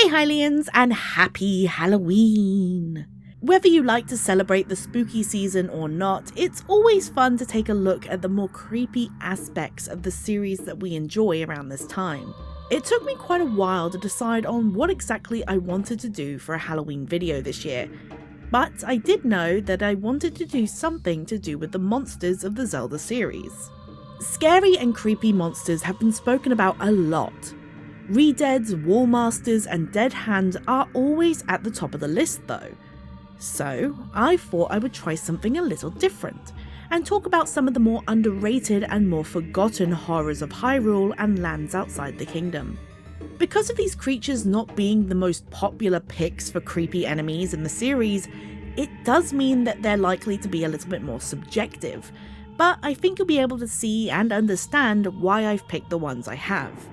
Hey Hylians, and happy Halloween! Whether you like to celebrate the spooky season or not, it's always fun to take a look at the more creepy aspects of the series that we enjoy around this time. It took me quite a while to decide on what exactly I wanted to do for a Halloween video this year, but I did know that I wanted to do something to do with the monsters of the Zelda series. Scary and creepy monsters have been spoken about a lot. Re-Deads, Wallmasters and Dead Hand are always at the top of the list though. So I thought I would try something a little different, and talk about some of the more underrated and more forgotten horrors of Hyrule and lands outside the kingdom. Because of these creatures not being the most popular picks for creepy enemies in the series, it does mean that they're likely to be a little bit more subjective, but I think you'll be able to see and understand why I've picked the ones I have.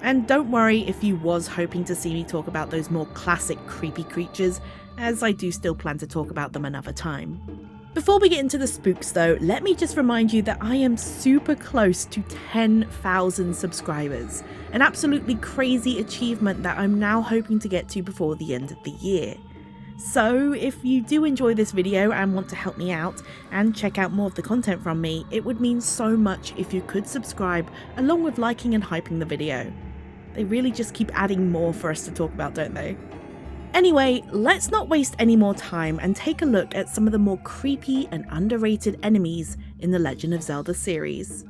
And don't worry if you was hoping to see me talk about those more classic creepy creatures, as I do still plan to talk about them another time. Before we get into the spooks though, let me just remind you that I am super close to 10,000 subscribers, an absolutely crazy achievement that I'm now hoping to get to before the end of the year. So if you do enjoy this video and want to help me out and check out more of the content from me, it would mean so much if you could subscribe along with liking and hyping the video. They really just keep adding more for us to talk about, don't they? Anyway, let's not waste any more time and take a look at some of the more creepy and underrated enemies in the Legend of Zelda series.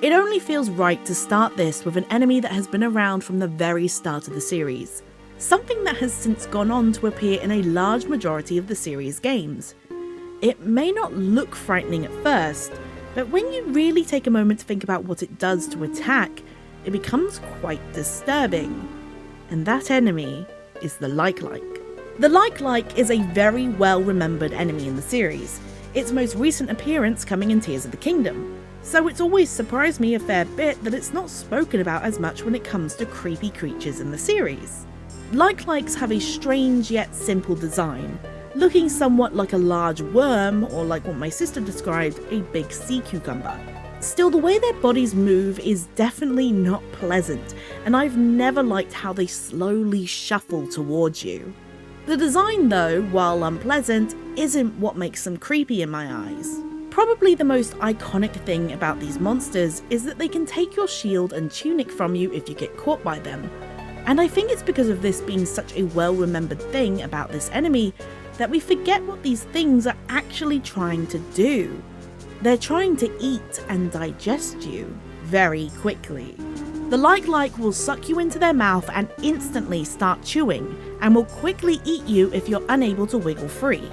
It only feels right to start this with an enemy that has been around from the very start of the series, something that has since gone on to appear in a large majority of the series games. It may not look frightening at first, but when you really take a moment to think about what it does to attack, it becomes quite disturbing. And that enemy is the Like-Like. The Like-Like is a very well remembered enemy in the series, its most recent appearance coming in Tears of the Kingdom, so it's always surprised me a fair bit that it's not spoken about as much when it comes to creepy creatures in the series. Like-Likes have a strange yet simple design, looking somewhat like a large worm, or like what my sister described, a big sea cucumber. Still, the way their bodies move is definitely not pleasant, and I've never liked how they slowly shuffle towards you. The design though, while unpleasant, isn't what makes them creepy in my eyes. Probably the most iconic thing about these monsters is that they can take your shield and tunic from you if you get caught by them. And I think it's because of this being such a well-remembered thing about this enemy that we forget what these things are actually trying to do. They're trying to eat and digest you very quickly. The Like-Like will suck you into their mouth and instantly start chewing, and will quickly eat you if you're unable to wiggle free.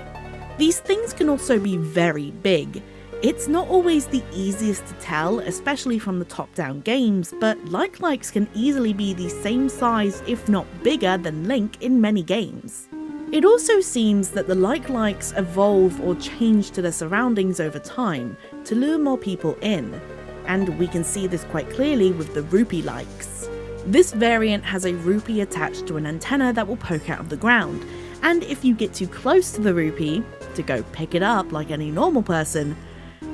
These things can also be very big. It's not always the easiest to tell, especially from the top-down games, but Like-Likes can easily be the same size, if not bigger, than Link in many games. It also seems that the Like-Likes evolve or change to their surroundings over time to lure more people in, and we can see this quite clearly with the Rupee-Likes. This variant has a rupee attached to an antenna that will poke out of the ground, and if you get too close to the rupee, to go pick it up like any normal person,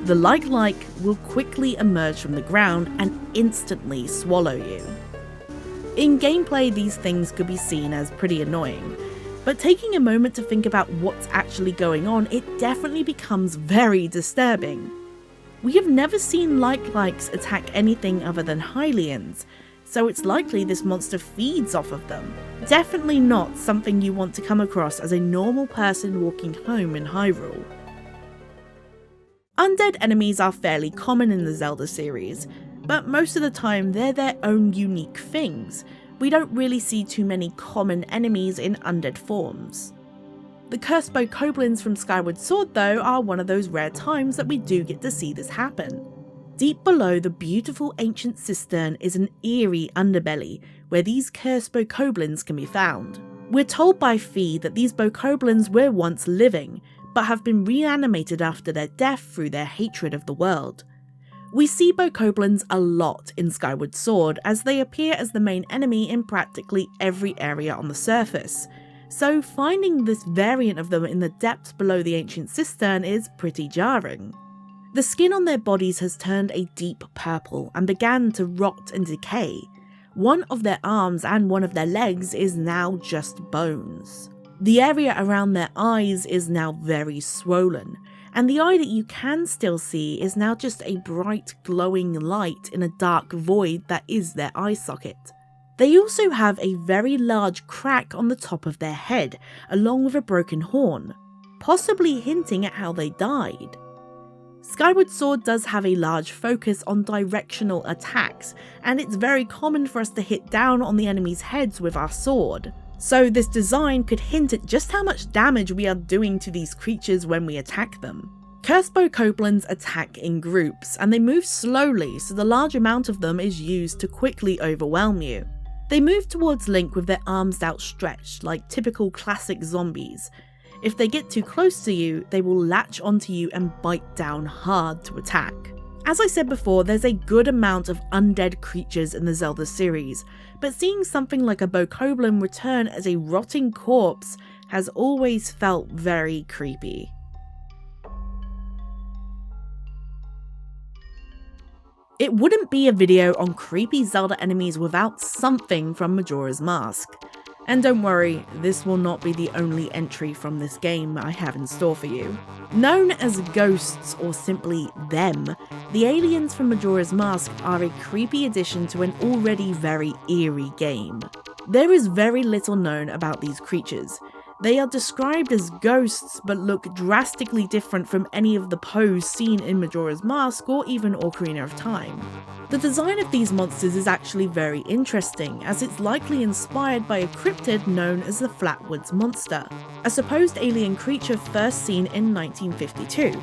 the Like-Like will quickly emerge from the ground and instantly swallow you. In gameplay, these things could be seen as pretty annoying, but taking a moment to think about what's actually going on, it definitely becomes very disturbing. We have never seen Like-Likes attack anything other than Hylians, so it's likely this monster feeds off of them. Definitely not something you want to come across as a normal person walking home in Hyrule. Undead enemies are fairly common in the Zelda series, but most of the time they're their own unique things. We don't really see too many common enemies in undead forms. The cursed Bokoblins from Skyward Sword though are one of those rare times that we do get to see this happen. Deep below the beautiful ancient cistern is an eerie underbelly where these cursed Bokoblins can be found. We're told by Fi that these Bokoblins were once living, but have been reanimated after their death through their hatred of the world. We see Bokoblins a lot in Skyward Sword, as they appear as the main enemy in practically every area on the surface, so finding this variant of them in the depths below the ancient cistern is pretty jarring. The skin on their bodies has turned a deep purple and began to rot and decay, One of their arms and one of their legs is now just bones. The area around their eyes is now very swollen, and the eye that you can still see is now just a bright glowing light in a dark void that is their eye socket. They also have a very large crack on the top of their head, along with a broken horn, possibly hinting at how they died. Skyward Sword does have a large focus on directional attacks, and it's very common for us to hit down on the enemy's heads with our sword. So this design could hint at just how much damage we are doing to these creatures when we attack them. Cursed Bokoblins attack in groups, and they move slowly, so the large amount of them is used to quickly overwhelm you. They move towards Link with their arms outstretched, like typical classic zombies. If they get too close to you, they will latch onto you and bite down hard to attack. As I said before, there's a good amount of undead creatures in the Zelda series, but seeing something like a Bokoblin return as a rotting corpse has always felt very creepy. It wouldn't be a video on creepy Zelda enemies without something from Majora's Mask. And don't worry, this will not be the only entry from this game I have in store for you. Known as ghosts or simply them, the aliens from Majora's Mask are a creepy addition to an already very eerie game. There is very little known about these creatures. They are described as ghosts but look drastically different from any of the Poes seen in Majora's Mask or even Ocarina of Time. The design of these monsters is actually very interesting, as it's likely inspired by a cryptid known as the Flatwoods Monster, a supposed alien creature first seen in 1952.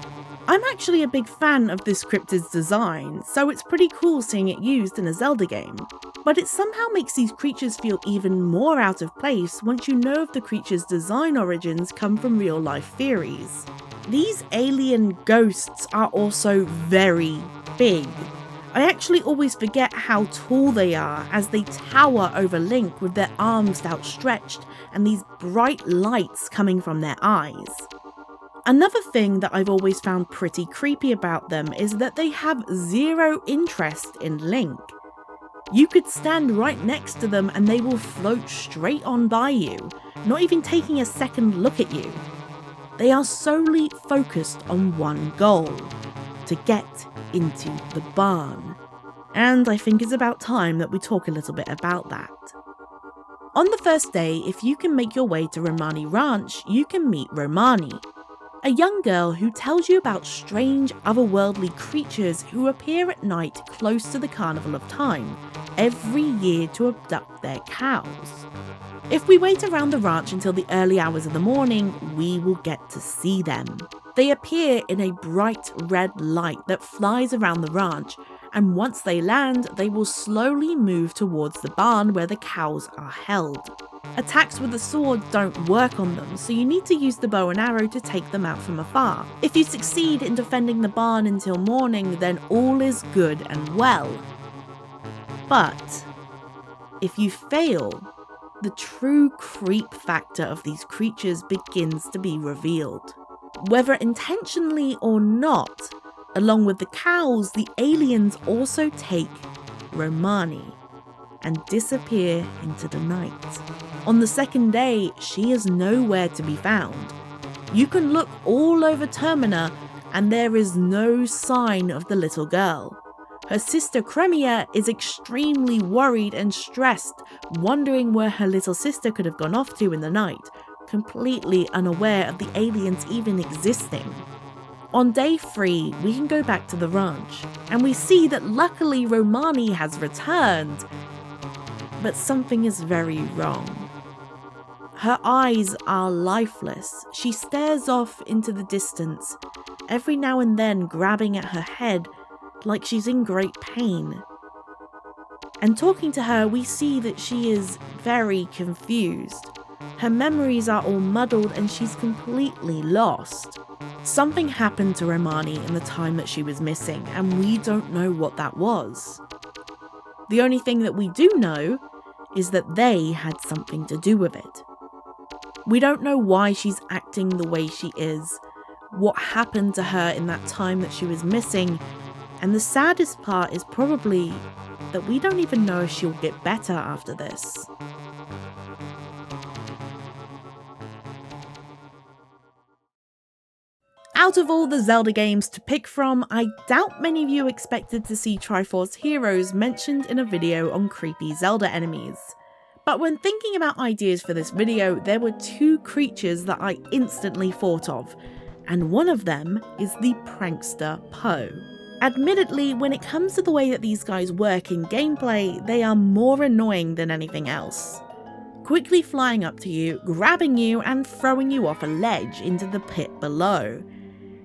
I'm actually a big fan of this cryptid's design, so it's pretty cool seeing it used in a Zelda game. But it somehow makes these creatures feel even more out of place once you know of the creature's design origins come from real life theories. These alien ghosts are also very big. I actually always forget how tall they are as they tower over Link with their arms outstretched and these bright lights coming from their eyes. Another thing that I've always found pretty creepy about them is that they have zero interest in Link. You could stand right next to them and they will float straight on by you, not even taking a second look at you. They are solely focused on one goal: to get into the barn. And I think it's about time that we talk a little bit about that. On the first day, if you can make your way to Romani Ranch, you can meet Romani, a young girl who tells you about strange otherworldly creatures who appear at night close to the Carnival of Time, every year to abduct their cows. If we wait around the ranch until the early hours of the morning, we will get to see them. They appear in a bright red light that flies around the ranch, and once they land, they will slowly move towards the barn where the cows are held. Attacks with the sword don't work on them, so you need to use the bow and arrow to take them out from afar. If you succeed in defending the barn until morning, then all is good and well. But if you fail, the true creep factor of these creatures begins to be revealed. Whether intentionally or not, along with the cows, the aliens also take Romani and disappear into the night. On the second day, she is nowhere to be found. You can look all over Termina and there is no sign of the little girl. Her sister Cremia is extremely worried and stressed, wondering where her little sister could have gone off to in the night, completely unaware of the aliens even existing. On day 3, we can go back to the ranch, and we see that luckily Romani has returned, but something is very wrong. Her eyes are lifeless. She stares off into the distance, every now and then grabbing at her head like she's in great pain. And talking to her, we see that she is very confused. Her memories are all muddled and she's completely lost. Something happened to Romani in the time that she was missing, and we don't know what that was. The only thing that we do know is that they had something to do with it. We don't know why she's acting the way she is, what happened to her in that time that she was missing, and the saddest part is probably that we don't even know if she'll get better after this. Out of all the Zelda games to pick from, I doubt many of you expected to see Triforce Heroes mentioned in a video on creepy Zelda enemies. But when thinking about ideas for this video, there were two creatures that I instantly thought of, and one of them is the Prankster Poe. Admittedly, when it comes to the way that these guys work in gameplay, they are more annoying than anything else. Quickly flying up to you, grabbing you and throwing you off a ledge into the pit below.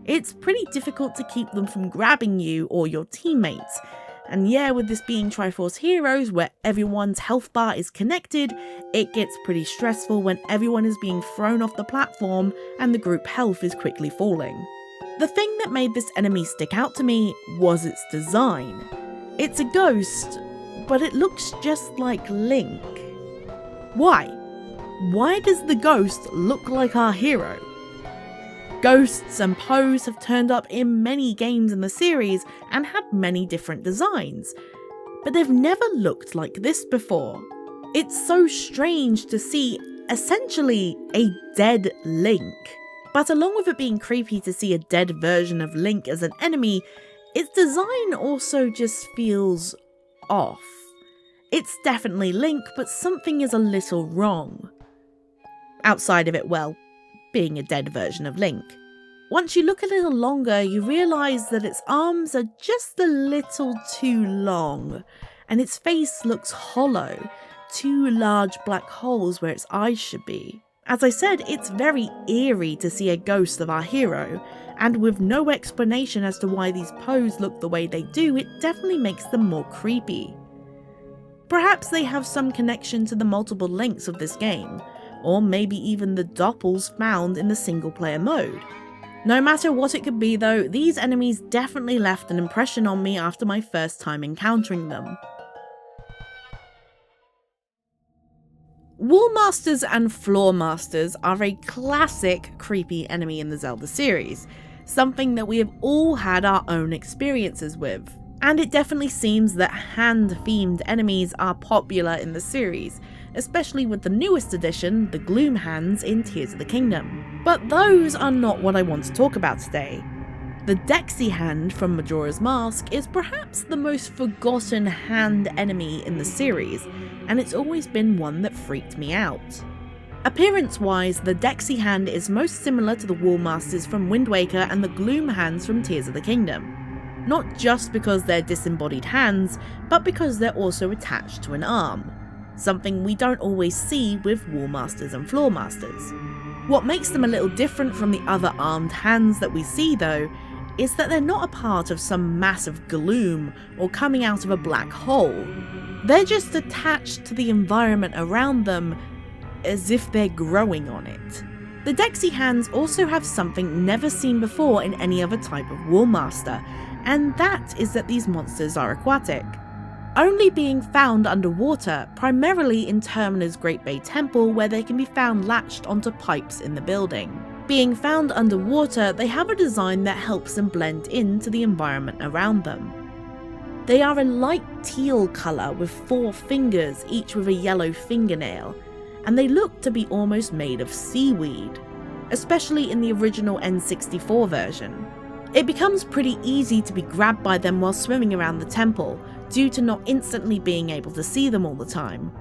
It's pretty difficult to keep them from grabbing you or your teammates, and yeah, with this being Triforce Heroes where everyone's health bar is connected, it gets pretty stressful when everyone is being thrown off the platform and the group health is quickly falling. The thing that made this enemy stick out to me was its design. It's a ghost, but it looks just like Link. Why? Why does the ghost look like our hero? Ghosts and Poes have turned up in many games in the series and had many different designs, but they've never looked like this before. It's so strange to see essentially a dead Link. But along with it being creepy to see a dead version of Link as an enemy, its design also just feels off. It's definitely Link, but something is a little wrong. Outside of it, well, being a dead version of Link. Once you look a little longer, you realise that its arms are just a little too long, and its face looks hollow, two large black holes where its eyes should be. As I said, it's very eerie to see a ghost of our hero, and with no explanation as to why these Poes look the way they do, it definitely makes them more creepy. Perhaps they have some connection to the multiple Links of this game, or maybe even the doppels found in the single player mode. No matter what it could be though, these enemies definitely left an impression on me after my first time encountering them. Wall Masters and Floor Masters are a classic creepy enemy in the Zelda series, something that we have all had our own experiences with. And it definitely seems that hand-themed enemies are popular in the series, especially with the newest addition, the Gloom Hands in Tears of the Kingdom. But those are not what I want to talk about today. The Dexi Hand from Majora's Mask is perhaps the most forgotten hand enemy in the series, and it's always been one that freaked me out. Appearance-wise, the Dexi Hand is most similar to the Wall Masters from Wind Waker and the Gloom Hands from Tears of the Kingdom. Not just because they're disembodied hands, but because they're also attached to an arm. Something we don't always see with Wall Masters and Floor Masters. What makes them a little different from the other armed hands that we see though, is that they're not a part of some massive gloom or coming out of a black hole. They're just attached to the environment around them as if they're growing on it. The Dexi Hands also have something never seen before in any other type of Wall Master, and that is that these monsters are aquatic. Only being found underwater, primarily in Termina's Great Bay Temple where they can be found latched onto pipes in the building. Being found underwater, they have a design that helps them blend into the environment around them. They are a light teal colour with 4 fingers, each with a yellow fingernail, and they look to be almost made of seaweed, especially in the original N64 version. It becomes pretty easy to be grabbed by them while swimming around the temple, due to not instantly being able to see them all the time.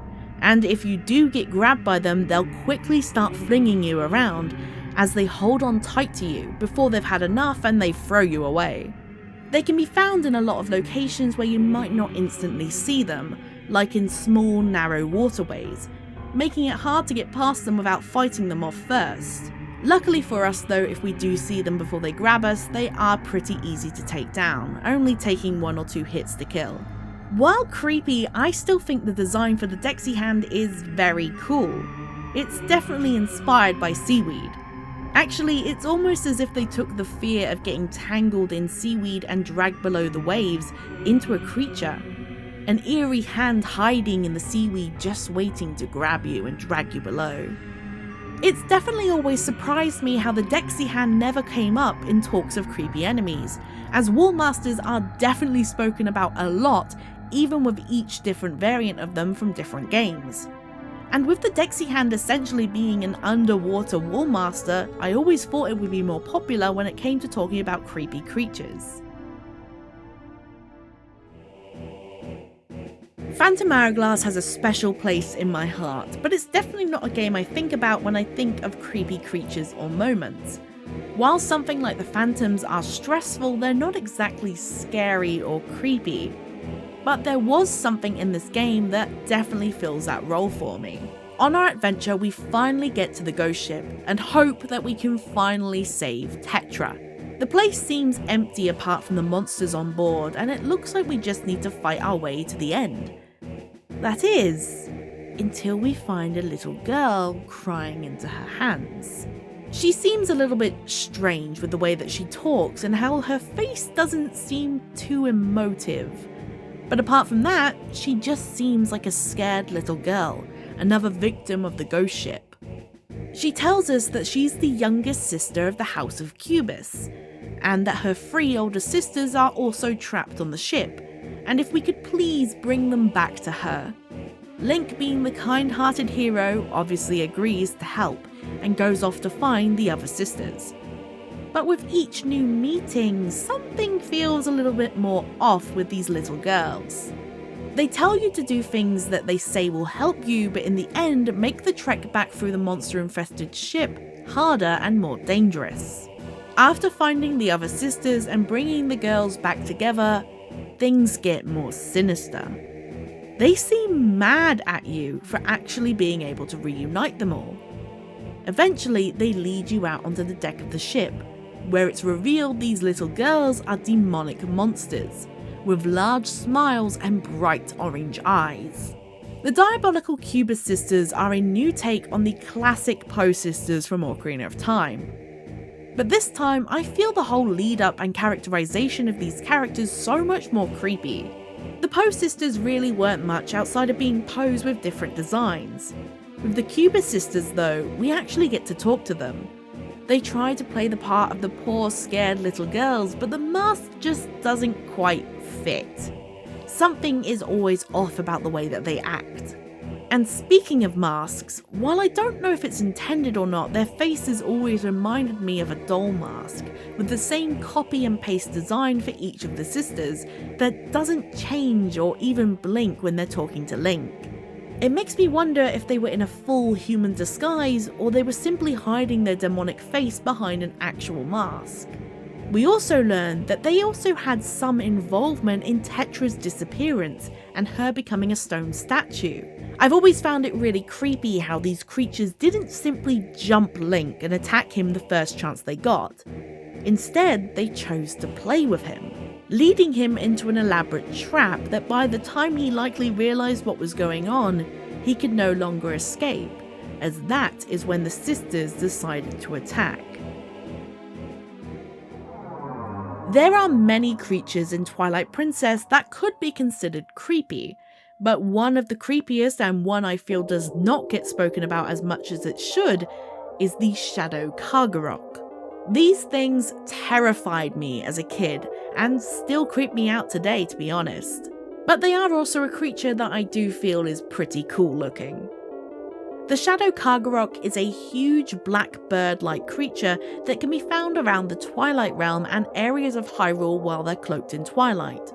And if you do get grabbed by them, they'll quickly start flinging you around, as they hold on tight to you before they've had enough and they throw you away. They can be found in a lot of locations where you might not instantly see them, like in small, narrow waterways, making it hard to get past them without fighting them off first. Luckily for us though, if we do see them before they grab us, they are pretty easy to take down, only taking 1 or 2 hits to kill. While creepy, I still think the design for the Dexi Hand is very cool. It's definitely inspired by seaweed. Actually, it's almost as if they took the fear of getting tangled in seaweed and dragged below the waves into a creature. An eerie hand hiding in the seaweed just waiting to grab you and drag you below. It's definitely always surprised me how the Dexi Hand never came up in talks of creepy enemies, as Wall Masters are definitely spoken about a lot even with each different variant of them from different games. And with the Dexi Hand essentially being an underwater wallmaster, I always thought it would be more popular when it came to talking about creepy creatures. Phantom Hourglass has a special place in my heart, but it's definitely not a game I think about when I think of creepy creatures or moments. While something like the Phantoms are stressful, they're not exactly scary or creepy. But there was something in this game that definitely fills that role for me. On our adventure, we finally get to the Ghostship and hope that we can finally save Tetra. The place seems empty apart from the monsters on board, and it looks like we just need to fight our way to the end. That is, until we find a little girl crying into her hands. She seems a little bit strange with the way that she talks and how her face doesn't seem too emotive. But apart from that, she just seems like a scared little girl, another victim of the Ghostship. She tells us that she's the youngest sister of the House of Cubus, and that her 3 older sisters are also trapped on the ship, and if we could please bring them back to her. Link, being the kind-hearted hero, obviously agrees to help, and goes off to find the other sisters. But with each new meeting, something feels a little bit more off with these little girls. They tell you to do things that they say will help you, but in the end make the trek back through the monster-infested ship harder and more dangerous. After finding the other sisters and bringing the girls back together, things get more sinister. They seem mad at you for actually being able to reunite them all. Eventually, they lead you out onto the deck of the ship, where it's revealed these little girls are demonic monsters, with large smiles and bright orange eyes. The diabolical Cubus Sisters are a new take on the classic Poe sisters from Ocarina of Time. But this time, I feel the whole lead up and characterization of these characters so much more creepy. The Poe sisters really weren't much outside of being Poes with different designs. With the Cubus Sisters though, we actually get to talk to them. They try to play the part of the poor scared little girls, but the mask just doesn't quite fit. Something is always off about the way that they act. And speaking of masks, while I don't know if it's intended or not, their faces always reminded me of a doll mask, with the same copy and paste design for each of the sisters that doesn't change or even blink when they're talking to Link. It makes me wonder if they were in a full human disguise or they were simply hiding their demonic face behind an actual mask. We also learned that they also had some involvement in Tetra's disappearance and her becoming a stone statue. I've always found it really creepy how these creatures didn't simply jump Link and attack him the first chance they got. Instead, they chose to play with him, leading him into an elaborate trap that by the time he likely realised what was going on, he could no longer escape, as that is when the sisters decided to attack. There are many creatures in Twilight Princess that could be considered creepy, but one of the creepiest and one I feel does not get spoken about as much as it should is the Shadow Kargarok. These things terrified me as a kid and still creep me out today, to be honest. But they are also a creature that I do feel is pretty cool looking. The Shadow Kargarok is a huge black bird-like creature that can be found around the Twilight realm and areas of Hyrule while they're cloaked in Twilight.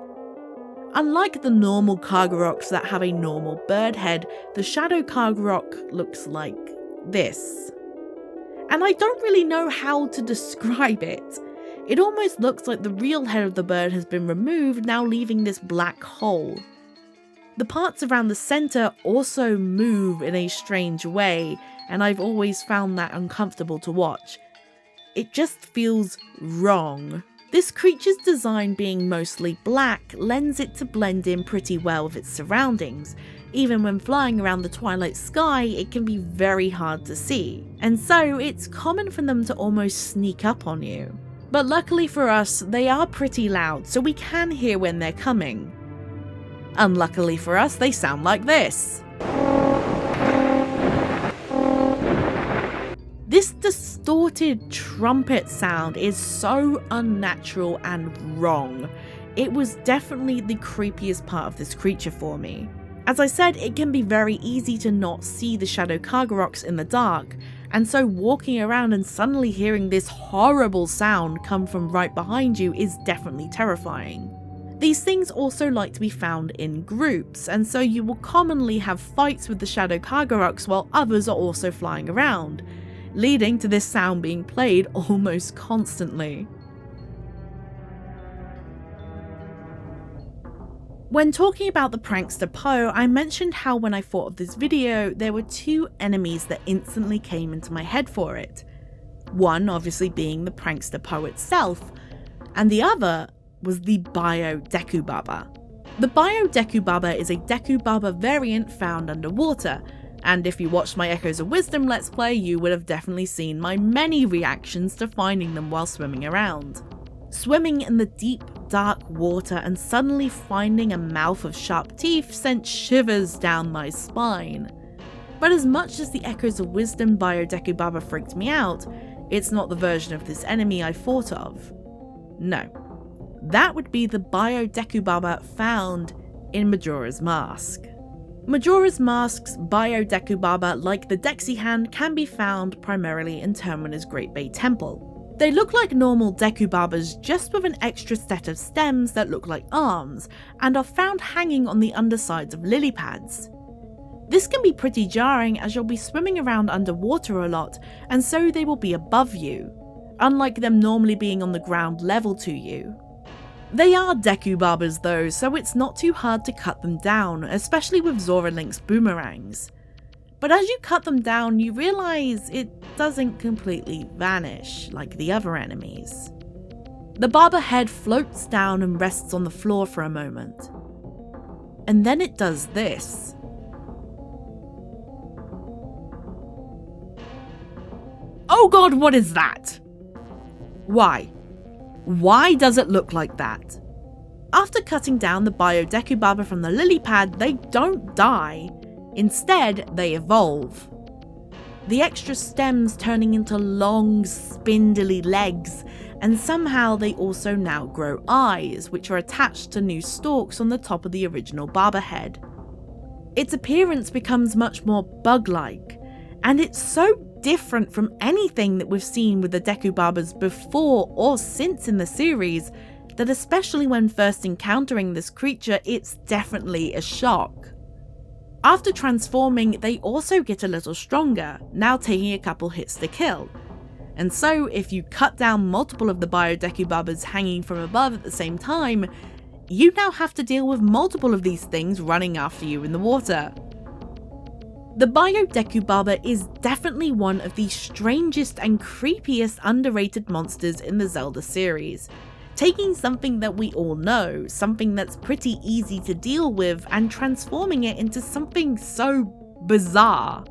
Unlike the normal Kargaroks that have a normal bird head, the Shadow Kargarok looks like this. And I don't really know how to describe it. It almost looks like the real head of the bird has been removed, now leaving this black hole. The parts around the centre also move in a strange way, and I've always found that uncomfortable to watch. It just feels wrong. This creature's design being mostly black lends it to blend in pretty well with its surroundings. Even when flying around the Twilight sky, it can be very hard to see, and so it's common for them to almost sneak up on you. But luckily for us, they are pretty loud, so we can hear when they're coming. Unluckily for us, they sound like this. This distorted trumpet sound is so unnatural and wrong. It was definitely the creepiest part of this creature for me. As I said, it can be very easy to not see the Shadow Kargaroks in the dark, and so walking around and suddenly hearing this horrible sound come from right behind you is definitely terrifying. These things also like to be found in groups, and so you will commonly have fights with the Shadow Kargaroks while others are also flying around, leading to this sound being played almost constantly. When talking about the Prankster Poe, I mentioned how when I thought of this video, there were two enemies that instantly came into my head for it. One obviously being the Prankster Poe itself, and the other was the Bio Deku Baba. The Bio Deku Baba is a Deku Baba variant found underwater, and if you watched my Echoes of Wisdom Let's Play, you would have definitely seen my many reactions to finding them while swimming around. Swimming in the deep, dark water and suddenly finding a mouth of sharp teeth sent shivers down my spine. But as much as the Echoes of Wisdom Bio Deku Baba freaked me out, it's not the version of this enemy I thought of. No, that would be the Bio Deku Baba found in Majora's Mask. Majora's Mask's Bio Deku Baba, like the Dexi Hand, can be found primarily in Termina's Great Bay Temple. They look like normal Deku Babas, just with an extra set of stems that look like arms, and are found hanging on the undersides of lily pads. This can be pretty jarring as you'll be swimming around underwater a lot, and so they will be above you, unlike them normally being on the ground level to you. They are Deku Babas though, so it's not too hard to cut them down, especially with Zora Link's boomerangs. But as you cut them down, you realise it doesn't completely vanish like the other enemies. The Baba head floats down and rests on the floor for a moment. And then it does this. Oh god, what is that? Why? Why does it look like that? After cutting down the Bio Deku Baba from the lily pad, they don't die. Instead, they evolve. The extra stems turning into long, spindly legs, and somehow they also now grow eyes, which are attached to new stalks on the top of the original Baba head. Its appearance becomes much more bug-like, and it's so different from anything that we've seen with the Deku Babas before or since in the series, that especially when first encountering this creature, it's definitely a shock. After transforming, they also get a little stronger, now taking a couple hits to kill. And so, if you cut down multiple of the Bio Deku Babas hanging from above at the same time, you now have to deal with multiple of these things running after you in the water. The Bio Deku Baba is definitely one of the strangest and creepiest underrated monsters in the Zelda series. Taking something that we all know, something that's pretty easy to deal with, and transforming it into something so bizarre.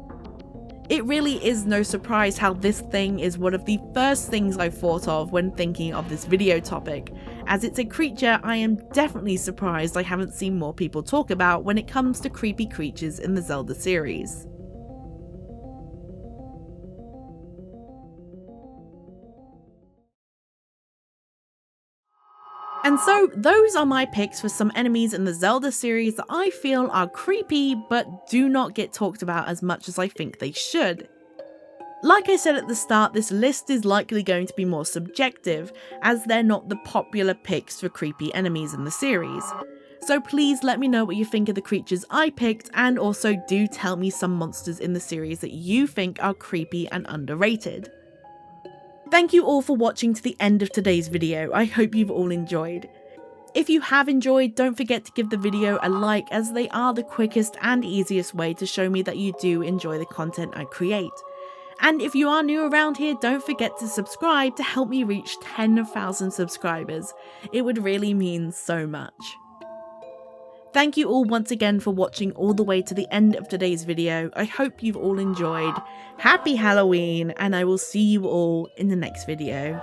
It really is no surprise how this thing is one of the first things I thought of when thinking of this video topic, as it's a creature I am definitely surprised I haven't seen more people talk about when it comes to creepy creatures in the Zelda series. And so those are my picks for some enemies in the Zelda series that I feel are creepy but do not get talked about as much as I think they should. Like I said at the start, this list is likely going to be more subjective as they're not the popular picks for creepy enemies in the series. So please let me know what you think of the creatures I picked, and also do tell me some monsters in the series that you think are creepy and underrated. Thank you all for watching to the end of today's video. I hope you've all enjoyed. If you have enjoyed, don't forget to give the video a like, as they are the quickest and easiest way to show me that you do enjoy the content I create. And if you are new around here, don't forget to subscribe to help me reach 10,000 subscribers. It would really mean so much. Thank you all once again for watching all the way to the end of today's video. I hope you've all enjoyed. Happy Halloween, and I will see you all in the next video.